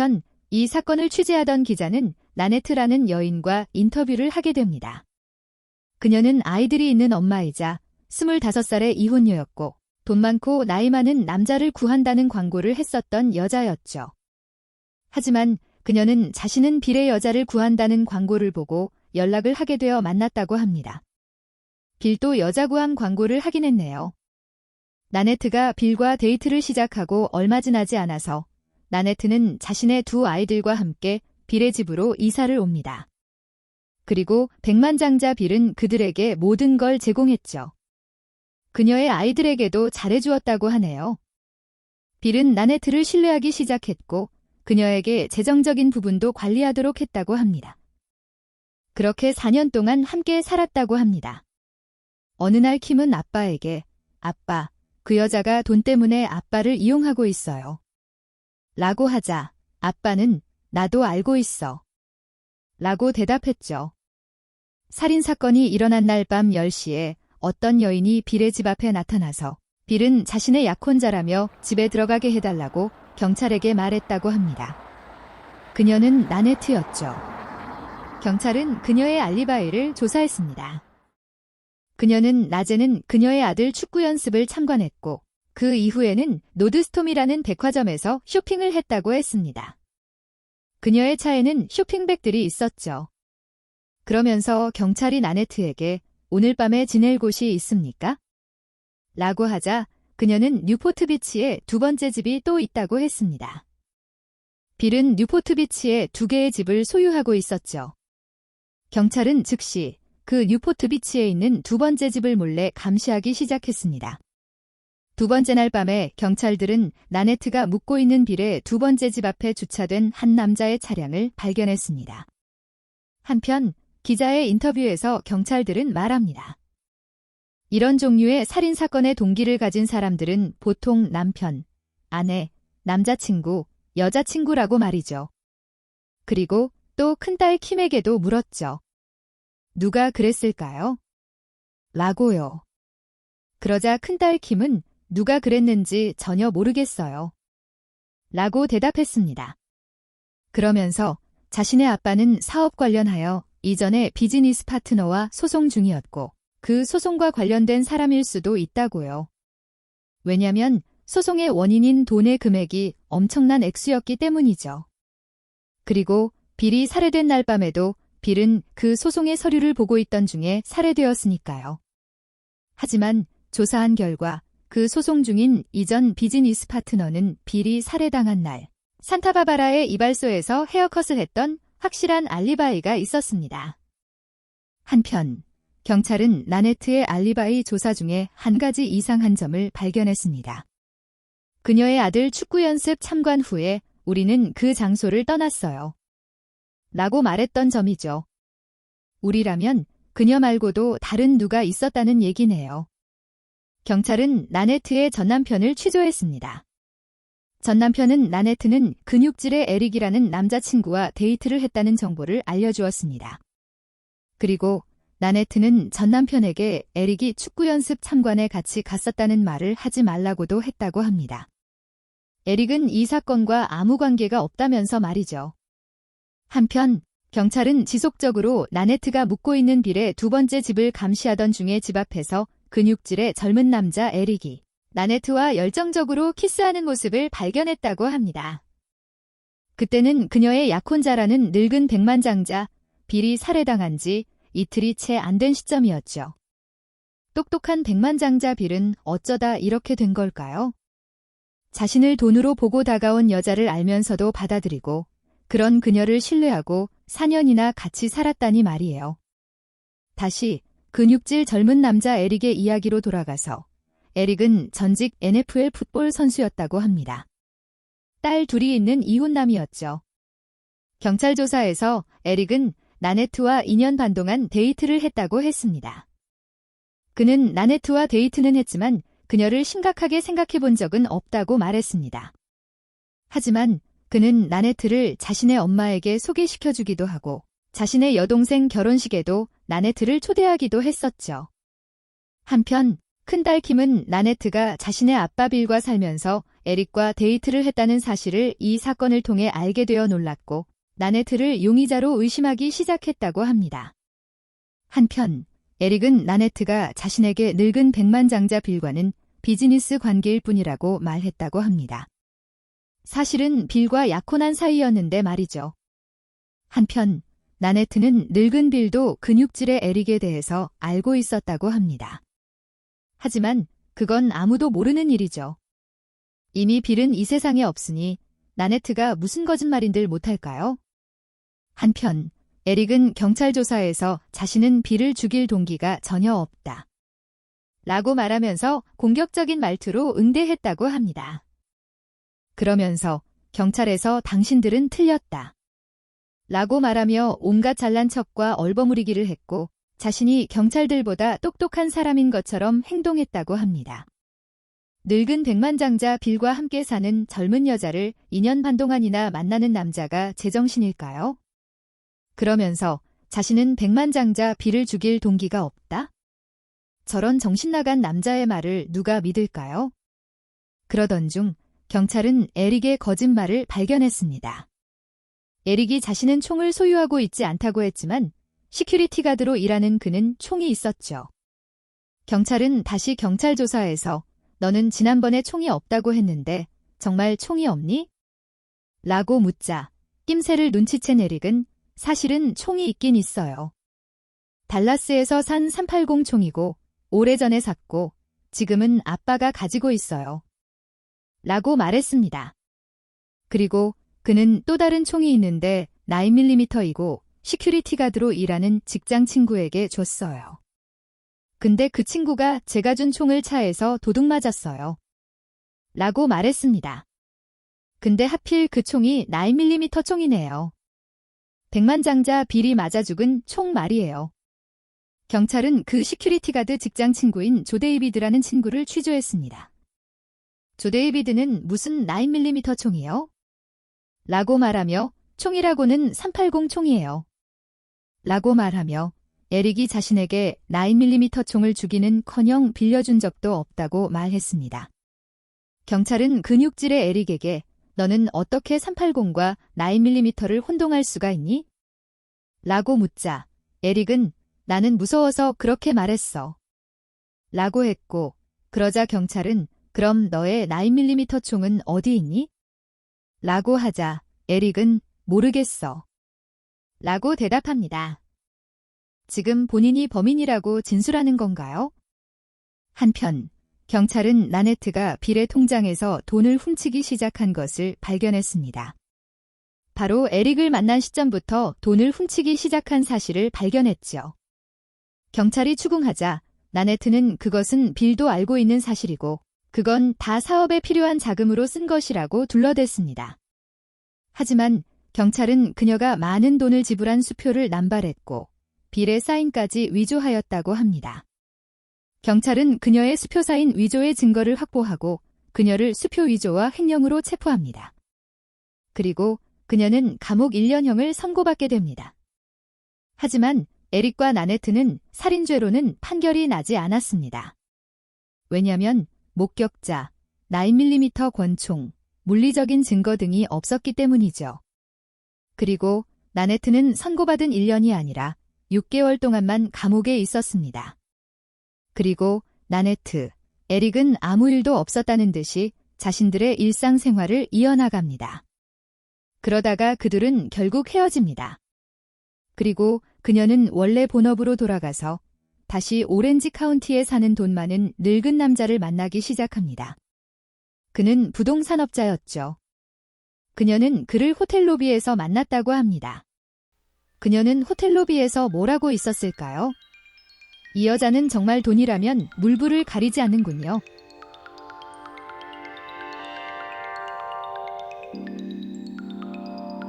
한편 이 사건을 취재하던 기자는 나네트라는 여인과 인터뷰를 하게 됩니다. 그녀는 아이들이 있는 엄마이자 25살의 이혼녀였고 돈 많고 나이 많은 남자를 구한다는 광고를 했었던 여자였죠. 하지만 그녀는 자신은 빌의 여자를 구한다는 광고를 보고 연락을 하게 되어 만났다고 합니다. 빌도 여자 구함 광고를 하긴 했네요. 나네트가 빌과 데이트를 시작하고 얼마 지나지 않아서 나네트는 자신의 두 아이들과 함께 빌의 집으로 이사를 옵니다. 그리고 백만장자 빌은 그들에게 모든 걸 제공했죠. 그녀의 아이들에게도 잘해주었다고 하네요. 빌은 나네트를 신뢰하기 시작했고 그녀에게 재정적인 부분도 관리하도록 했다고 합니다. 그렇게 4년 동안 함께 살았다고 합니다. 어느 날 킴은 아빠에게 아빠, 그 여자가 돈 때문에 아빠를 이용하고 있어요. 라고 하자 아빠는 나도 알고 있어. 라고 대답했죠. 살인사건이 일어난 날 밤 10시에 어떤 여인이 빌의 집 앞에 나타나서 빌은 자신의 약혼자라며 집에 들어가게 해달라고 경찰에게 말했다고 합니다. 그녀는 나네트였죠. 경찰은 그녀의 알리바이를 조사했습니다. 그녀는 낮에는 그녀의 아들 축구 연습을 참관했고 그 이후에는 노드스톰이라는 백화점에서 쇼핑을 했다고 했습니다. 그녀의 차에는 쇼핑백들이 있었죠. 그러면서 경찰이 나네트에게 오늘 밤에 지낼 곳이 있습니까? 라고 하자 그녀는 뉴포트 비치에 두 번째 집이 또 있다고 했습니다. 빌은 뉴포트 비치에 2개의 집을 소유하고 있었죠. 경찰은 즉시 그 뉴포트 비치에 있는 두 번째 집을 몰래 감시하기 시작했습니다. 두 번째 날 밤에 경찰들은 나네트가 묵고 있는 빌의 두 번째 집 앞에 주차된 한 남자의 차량을 발견했습니다. 한편 기자의 인터뷰에서 경찰들은 말합니다. 이런 종류의 살인사건의 동기를 가진 사람들은 보통 남편, 아내, 남자친구, 여자친구라고 말이죠. 그리고 또 큰딸 킴에게도 물었죠. 누가 그랬을까요? 라고요. 그러자 큰딸 킴은 누가 그랬는지 전혀 모르겠어요. 라고 대답했습니다. 그러면서 자신의 아빠는 사업 관련하여 이전에 비즈니스 파트너와 소송 중이었고 그 소송과 관련된 사람일 수도 있다고요. 왜냐면 소송의 원인인 돈의 금액이 엄청난 액수였기 때문이죠. 그리고 빌이 살해된 날 밤에도 빌은 그 소송의 서류를 보고 있던 중에 살해되었으니까요. 하지만 조사한 결과 그 소송 중인 이전 비즈니스 파트너는 빌이 살해당한 날 산타바바라의 이발소에서 헤어컷을 했던 확실한 알리바이가 있었습니다. 한편 경찰은 나네트의 알리바이 조사 중에 한 가지 이상한 점을 발견했습니다. 그녀의 아들 축구 연습 참관 후에 우리는 그 장소를 떠났어요. 라고 말했던 점이죠. 우리라면 그녀 말고도 다른 누가 있었다는 얘기네요. 경찰은 나네트의 전남편을 취조했습니다. 전남편은 나네트는 근육질의 에릭이라는 남자친구와 데이트를 했다는 정보를 알려주었습니다. 그리고 나네트는 전남편에게 에릭이 축구 연습 참관에 같이 갔었다는 말을 하지 말라고도 했다고 합니다. 에릭은 이 사건과 아무 관계가 없다면서 말이죠. 한편 경찰은 지속적으로 나네트가 묵고 있는 빌의 두 번째 집을 감시하던 중에 집 앞에서 근육질의 젊은 남자 에릭이 나네트와 열정적으로 키스하는 모습을 발견했다고 합니다. 그때는 그녀의 약혼자라는 늙은 백만장자 빌이 살해당한 지 이틀이 채 안 된 시점이었죠. 똑똑한 백만장자 빌은 어쩌다 이렇게 된 걸까요? 자신을 돈으로 보고 다가온 여자를 알면서도 받아들이고 그런 그녀를 신뢰하고 4년이나 같이 살았다니 말이에요. 다시 근육질 젊은 남자 에릭의 이야기로 돌아가서 에릭은 전직 NFL 풋볼 선수였다고 합니다. 딸 둘이 있는 이혼남이었죠. 경찰 조사에서 에릭은 나네트와 2년 반 동안 데이트를 했다고 했습니다. 그는 나네트와 데이트는 했지만 그녀를 심각하게 생각해 본 적은 없다고 말했습니다. 하지만 그는 나네트를 자신의 엄마에게 소개시켜주기도 하고 자신의 여동생 결혼식에도 나네트를 초대하기도 했었죠. 한편 큰딸 킴은 나네트가 자신의 아빠 빌과 살면서 에릭과 데이트를 했다는 사실을 이 사건을 통해 알게 되어 놀랐고 나네트를 용의자로 의심하기 시작했다고 합니다. 한편 에릭은 나네트가 자신에게 늙은 백만장자 빌과는 비즈니스 관계일 뿐이라고 말했다고 합니다. 사실은 빌과 약혼한 사이였는데 말이죠. 한편 나네트는 늙은 빌도 근육질의 에릭에 대해서 알고 있었다고 합니다. 하지만 그건 아무도 모르는 일이죠. 이미 빌은 이 세상에 없으니 나네트가 무슨 거짓말인들 못할까요? 한편 에릭은 경찰 조사에서 자신은 빌을 죽일 동기가 전혀 없다 라고 말하면서 공격적인 말투로 응대했다고 합니다. 그러면서 경찰에서 당신들은 틀렸다 라고 말하며 온갖 잘난 척과 얼버무리기를 했고 자신이 경찰들보다 똑똑한 사람인 것처럼 행동했다고 합니다. 늙은 백만장자 빌과 함께 사는 젊은 여자를 2년 반 동안이나 만나는 남자가 제정신일까요? 그러면서 자신은 백만장자 빌을 죽일 동기가 없다? 저런 정신나간 남자의 말을 누가 믿을까요? 그러던 중 경찰은 에릭의 거짓말을 발견했습니다. 에릭이 자신은 총을 소유하고 있지 않다고 했지만 시큐리티 가드로 일하는 그는 총이 있었죠. 경찰은 다시 경찰 조사에서 너는 지난번에 총이 없다고 했는데 정말 총이 없니? 라고 묻자 낌새를 눈치챈 에릭은 사실은 총이 있긴 있어요. 달라스에서 산 380 총이고 오래전에 샀고 지금은 아빠가 가지고 있어요. 라고 말했습니다. 그리고 그는 또 다른 총이 있는데 9mm이고 시큐리티 가드로 일하는 직장 친구에게 줬어요. 근데 그 친구가 제가 준 총을 차에서 도둑 맞았어요. 라고 말했습니다. 근데 하필 그 총이 9mm 총이네요. 백만장자 빌이 맞아 죽은 총 말이에요. 경찰은 그 시큐리티 가드 직장 친구인 조 데이비드라는 친구를 취조했습니다. 조 데이비드는 무슨 9mm 총이요? 라고 말하며 총이라고는 380 총이에요. 라고 말하며 에릭이 자신에게 9mm 총을 주기는커녕 빌려준 적도 없다고 말했습니다. 경찰은 근육질의 에릭에게 너는 어떻게 380과 9mm를 혼동할 수가 있니? 라고 묻자 에릭은 나는 무서워서 그렇게 말했어. 라고 했고 그러자 경찰은 그럼 너의 9mm 총은 어디 있니? 라고 하자 에릭은 모르겠어. 라고 대답합니다. 지금 본인이 범인이라고 진술하는 건가요? 한편 경찰은 나네트가 빌의 통장에서 돈을 훔치기 시작한 것을 발견했습니다. 바로 에릭을 만난 시점부터 돈을 훔치기 시작한 사실을 발견했죠. 경찰이 추궁하자 나네트는 그것은 빌도 알고 있는 사실이고 그건 다 사업에 필요한 자금으로 쓴 것이라고 둘러댔습니다. 하지만 경찰은 그녀가 많은 돈을 지불한 수표를 남발했고 빌의 사인까지 위조하였다고 합니다. 경찰은 그녀의 수표 사인 위조의 증거를 확보하고 그녀를 수표 위조와 횡령으로 체포합니다. 그리고 그녀는 감옥 1년형을 선고받게 됩니다. 하지만 에릭과 나네트는 살인죄로는 판결이 나지 않았습니다. 왜냐하면 목격자, 9mm 권총, 물리적인 증거 등이 없었기 때문이죠. 그리고 나네트는 선고받은 1년이 아니라 6개월 동안만 감옥에 있었습니다. 그리고 나네트, 에릭은 아무 일도 없었다는 듯이 자신들의 일상생활을 이어나갑니다. 그러다가 그들은 결국 헤어집니다. 그리고 그녀는 원래 본업으로 돌아가서 다시 오렌지 카운티에 사는 돈 많은 늙은 남자를 만나기 시작합니다. 그는 부동산업자였죠. 그녀는 그를 호텔 로비에서 만났다고 합니다. 그녀는 호텔 로비에서 뭘 하고 있었을까요? 이 여자는 정말 돈이라면 물불을 가리지 않는군요.